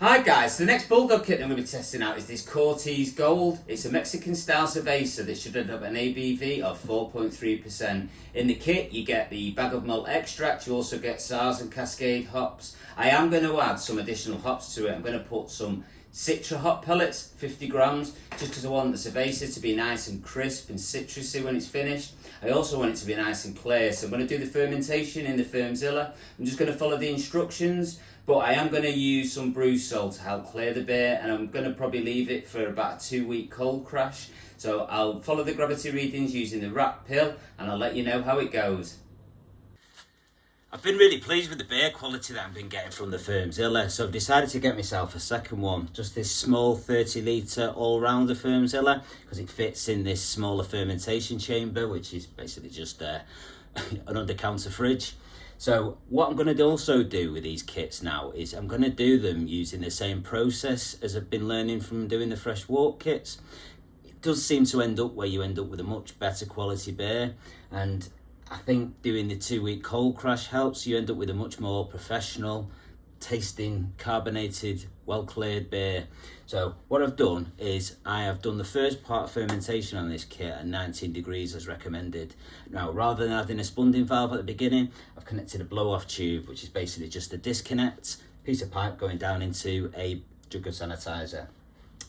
Hi guys, so the next Bulldog kit I'm going to be testing out is this Cortez Gold. It's a Mexican style cerveza that should have an ABV of 4.3%. In the kit you get the bag of malt extract, you also get SARS and Cascade hops. I am going to add some additional hops to it. I'm going to put some Citra hop pellets, 50 grams, just because I want the cerveza to be nice and crisp and citrusy when it's finished. I also want it to be nice and clear, so I'm going to do the fermentation in the Firmzilla. I'm just going to follow the instructions, but I am going to use some brew salt to help clear the beer, and I'm going to probably leave it for about a 2-week cold crash. So I'll follow the gravity readings using the rat pill, and I'll let you know how it goes. I've been really pleased with the beer quality that I've been getting from the Firmzilla, so I've decided to get myself a second one, just this small 30 litre all-rounder Firmzilla, because it fits in this smaller fermentation chamber, which is basically just an under-counter fridge. So what I'm going to also do with these kits now is I'm going to do them using the same process as I've been learning from doing the fresh walk kits. It does seem to end up where you end up with a much better quality beer, and I think doing the 2-week cold crash helps. You end up with a much more professional tasting, carbonated, well cleared beer. So what I've done is I have done the first part of fermentation on this kit at 19 degrees as recommended. Now, rather than adding a spunding valve at the beginning, I've connected a blow off tube, which is basically just a disconnect piece of pipe going down into a jug of sanitizer.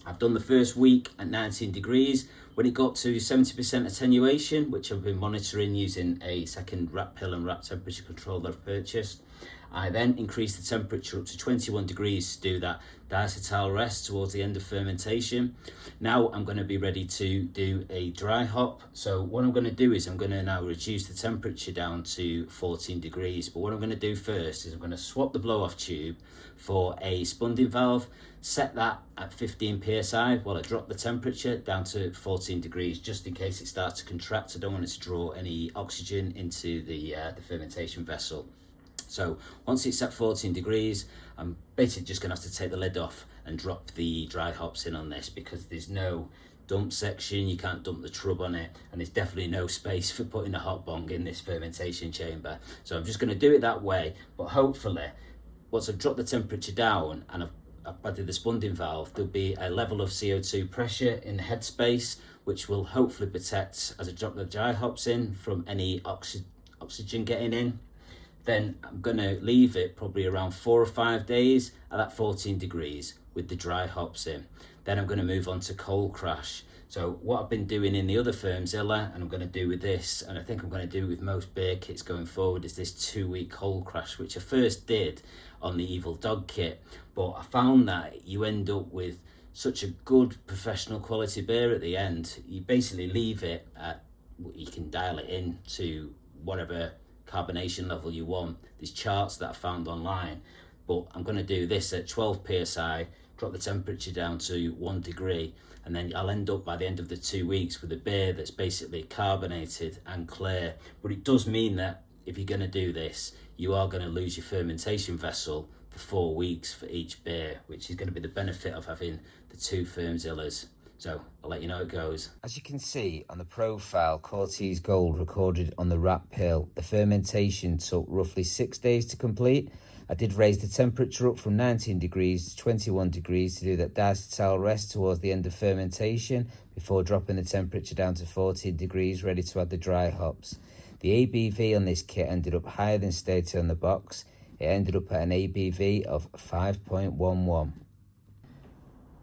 I've done the first week at 19 degrees. When it got to 70% attenuation, which I've been monitoring using a second rat pill and rat temperature control that I've purchased, I then increased the temperature up to 21 degrees to do that diacetyl rest towards the end of fermentation. Now I'm going to be ready to do a dry hop. So what I'm going to do is I'm going to now reduce the temperature down to 14 degrees. But what I'm going to do first is I'm going to swap the blow-off tube for a spunding valve, set that at 15 psi while I drop the temperature down to 14 degrees, just in case it starts to contract. I don't want it to draw any oxygen into the fermentation vessel. So once it's at 14 degrees, I'm basically just going to have to take the lid off and drop the dry hops in on this, because there's no dump section, you can't dump the trub on it, and there's definitely no space for putting a hot bong in this fermentation chamber. So I'm just going to do it that way, but hopefully once I've dropped the temperature down and I've added the spunding valve, there'll be a level of CO2 pressure in the headspace, which will hopefully protect, as I drop the dry hops in, from any oxygen getting in. Then I'm going to leave it probably around 4 or 5 days at that 14 degrees with the dry hops in. Then I'm going to move on to cold crash. So what I've been doing in the other Firmzilla, and I'm going to do with this, and I think I'm going to do with most beer kits going forward, is this 2-week cold crash, which I first did on the Evil Dog kit. But I found that you end up with such a good professional quality beer at the end. You basically leave it at, you can dial it in to whatever carbonation level you want. There's charts that I found online, but I'm going to do this at 12 psi, drop the temperature down to 1 degree, and then I'll end up by the end of the 2 weeks with a beer that's basically carbonated and clear. But it does mean that if you're going to do this, you are going to lose your fermentation vessel for 4 weeks for each beer, which is going to be the benefit of having the 2 Firmzillas. So I'll let you know how it goes. As you can see on the profile, Cortez Gold recorded on the rat pill, the fermentation took roughly 6 days to complete. I did raise the temperature up from 19 degrees to 21 degrees to do that diacetyl rest towards the end of fermentation before dropping the temperature down to 14 degrees, ready to add the dry hops. The ABV on this kit ended up higher than stated on the box. It ended up at an ABV of 5.11.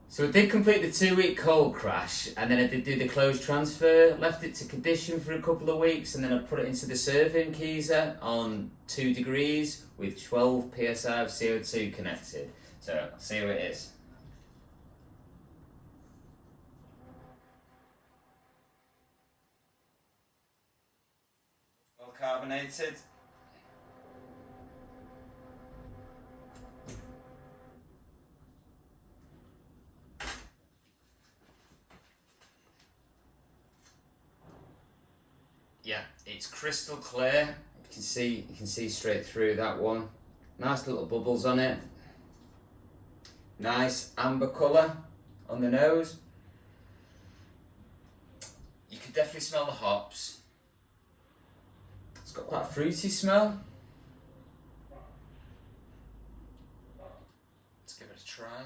So I did complete the 2-week cold crash, and then I did do the closed transfer, left it to condition for a couple of weeks, and then I put it into the serving keezer on 2 degrees with 12 psi of CO2 connected. So I'll see how it is. Well carbonated. Yeah, it's crystal clear. You can see straight through that one. Nice little bubbles on it. Nice amber colour on the nose. You can definitely smell the hops. It's got quite a fruity smell. Let's give it a try. try.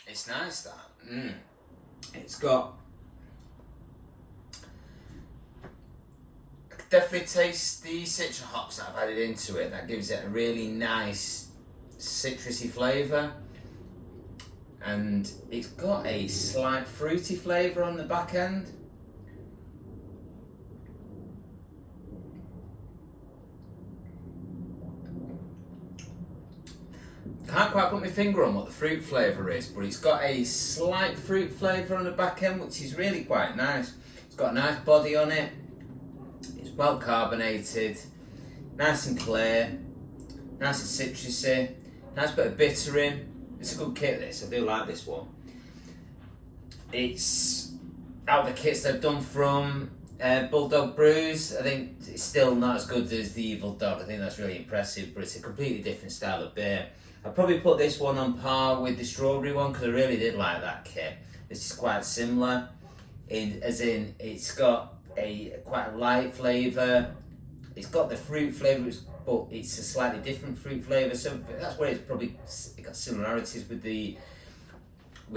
It's nice, that. It's got... I can definitely taste the citra hops that I've added into it. That gives it a really nice citrusy flavour. And it's got a slight fruity flavour on the back end. Can't quite put my finger on what the fruit flavour is, but it's got a slight fruit flavour on the back end, which is really quite nice. It's got a nice body on it. It's well carbonated, nice and clear, nice and citrusy, nice bit of bitter in. It's a good kit, this. I do like this one. It's out of the kits they've done from Bulldog brews. I think it's still not as good as the Evil Dog. I think that's really impressive, but it's a completely different style of beer. I'd probably put this one on par with the strawberry one because I really did like that kit. This is quite similar, as in it's got a quite a light flavour. It's got the fruit flavour, but it's a slightly different fruit flavour. So that's where it's probably got similarities with the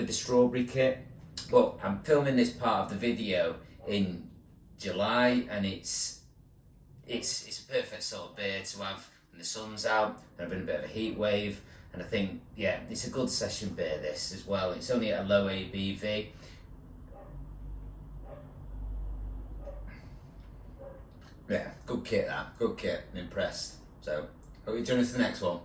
strawberry kit. But I'm filming this part of the video in July, and it's a perfect sort of beer to have when the sun's out and having a bit of a heat wave. And I think, yeah, it's a good session beer, this as well. It's only at a low ABV. Yeah, good kit that. Good kit. I'm impressed. So, hope you join us for the next one.